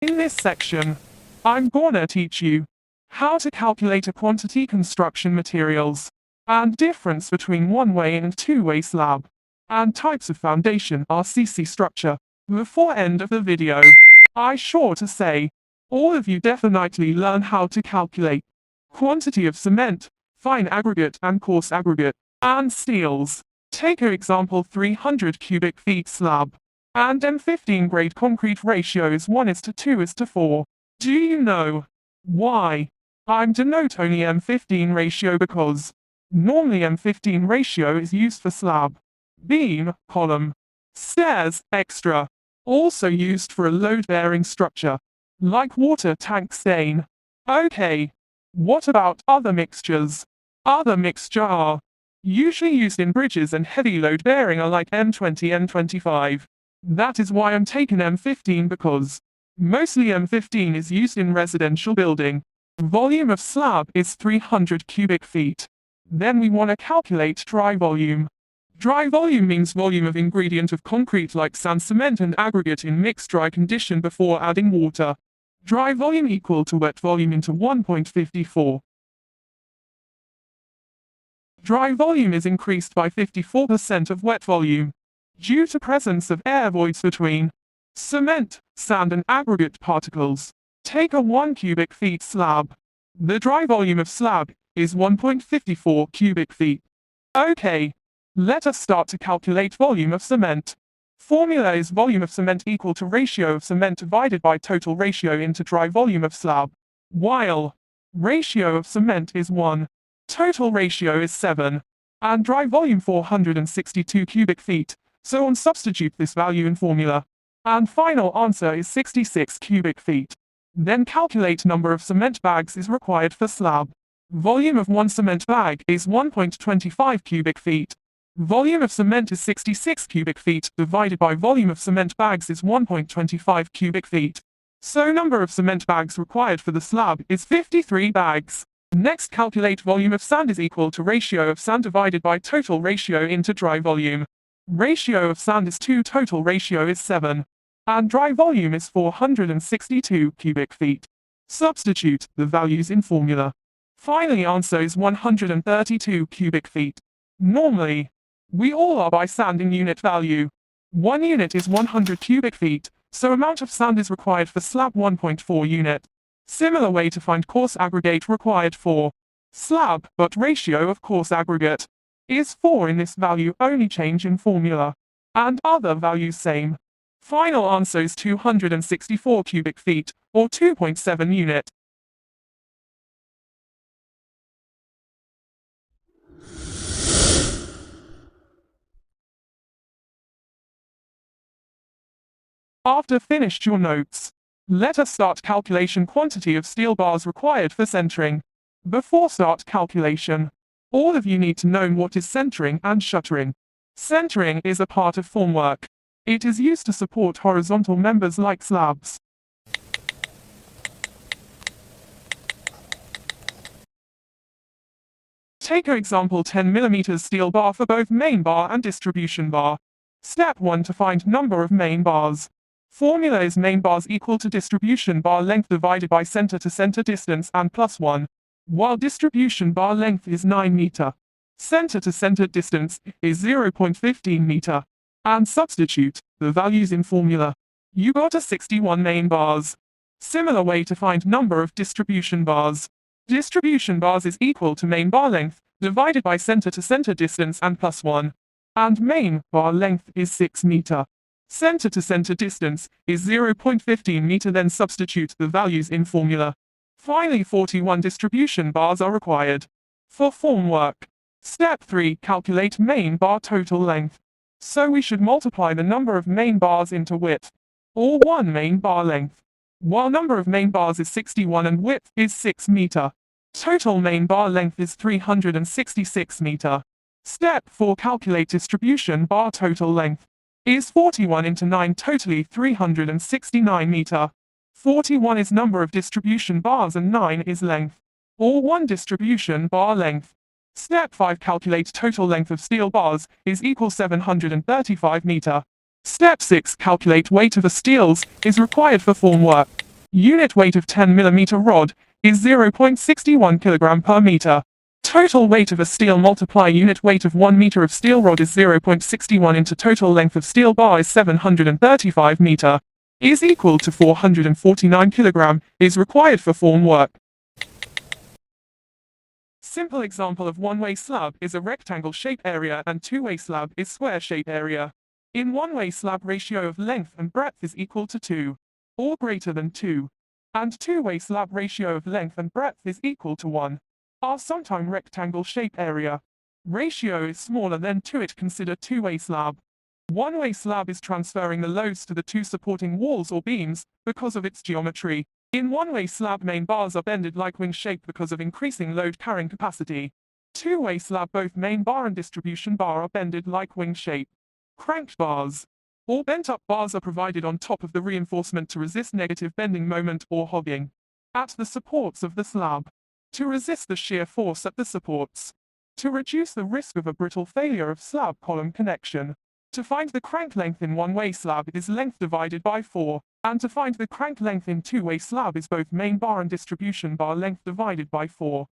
In this section, I'm gonna teach you how to calculate a quantity construction materials and difference between one-way and two-way slab and types of foundation RCC structure. Before end of the video, I sure to say, all of you definitely learn how to calculate quantity of cement, fine aggregate and coarse aggregate, and steels. Take an example 300 cubic feet slab and M15 grade concrete ratios 1:2:4. Do you know why I'm denote only M15 ratio? Because normally M15 ratio is used for slab, beam, column, stairs, extra. Also used for a load-bearing structure, like water tank stain. Okay, what about other mixtures? Other mixture are usually used in bridges and heavy load-bearing are like M20, M25. That is why I'm taking M15 because mostly M15 is used in residential building. Volume of slab is 300 cubic feet. Then we want to calculate dry volume. Dry volume means volume of ingredient of concrete like sand, cement and aggregate in mixed dry condition before adding water. Dry volume equal to wet volume into 1.54. Dry volume is increased by 54% of wet volume due to presence of air voids between cement, sand and aggregate particles. Take a 1 cubic feet slab. The dry volume of slab is 1.54 cubic feet. Okay, let us start to calculate volume of cement. Formula is volume of cement equal to ratio of cement divided by total ratio into dry volume of slab. While ratio of cement is 1, total ratio is 7, and dry volume 462 cubic feet. So on substitute this value in formula. And final answer is 66 cubic feet. Then calculate number of cement bags is required for slab. Volume of one cement bag is 1.25 cubic feet. Volume of cement is 66 cubic feet divided by volume of cement bags is 1.25 cubic feet. So number of cement bags required for the slab is 53 bags. Next calculate volume of sand is equal to ratio of sand divided by total ratio into dry volume. Ratio of sand is 2, total ratio is 7. And dry volume is 462 cubic feet. Substitute the values in formula. Finally answer is 132 cubic feet. Normally, we all are by sand in unit value. 1 unit is 100 cubic feet, so amount of sand is required for slab 1.4 unit. Similar way to find coarse aggregate required for slab, but ratio of coarse aggregate is 4 in this value, only change in formula. And other values same. Final answer is 264 cubic feet, or 2.7 unit. After finished your notes, let us start calculation quantity of steel bars required for centering. Before start calculation, all of you need to know what is centering and shuttering. Centering is a part of formwork. It is used to support horizontal members like slabs. Take an example 10 mm steel bar for both main bar and distribution bar. Step 1 to find number of main bars. Formula is main bars equal to distribution bar length divided by center to center distance and plus 1. While distribution bar length is 9 meter. Center to center distance is 0.15 meter. And substitute the values in formula. You got a 61 main bars. Similar way to find number of distribution bars. Distribution bars is equal to main bar length divided by center to center distance and plus 1. And main bar length is 6 meter. Center to center distance is 0.15 meter, then substitute the values in formula. Finally 41 distribution bars are required for formwork. Step 3 calculate main bar total length. So we should multiply the number of main bars into width, or 1 main bar length. While number of main bars is 61 and width is 6 meter. Total main bar length is 366 meter. Step 4 calculate distribution bar total length. Is 41 into 9 totally 369 meter. 41 is number of distribution bars and 9 is length, or 1 distribution bar length. Step 5 calculate total length of steel bars is equal 735 meter. Step 6 calculate weight of the steels is required for formwork. Unit weight of 10 mm rod is 0.61 kg per meter. Total weight of a steel multiply unit weight of 1 meter of steel rod is 0.61 into total length of steel bar is 735 meter is equal to 449 kg is required for form work. Simple example of one-way slab is a rectangle shape area and two-way slab is square shape area. In one-way slab ratio of length and breadth is equal to 2 or greater than 2. And two-way slab ratio of length and breadth is equal to 1. Our sometime rectangle shape area ratio is smaller than 2. It consider two-way slab. One-way slab is transferring the loads to the two supporting walls or beams because of its geometry. In one-way slab main bars are bended like wing shape because of increasing load carrying capacity. Two-way slab both main bar and distribution bar are bended like wing shape. Cranked bars or bent-up bars are provided on top of the reinforcement to resist negative bending moment or hogging at the supports of the slab, to resist the shear force at the supports, to reduce the risk of a brittle failure of slab column connection. To find the crank length in one-way slab is length divided by 4, and to find the crank length in two-way slab is both main bar and distribution bar length divided by 4.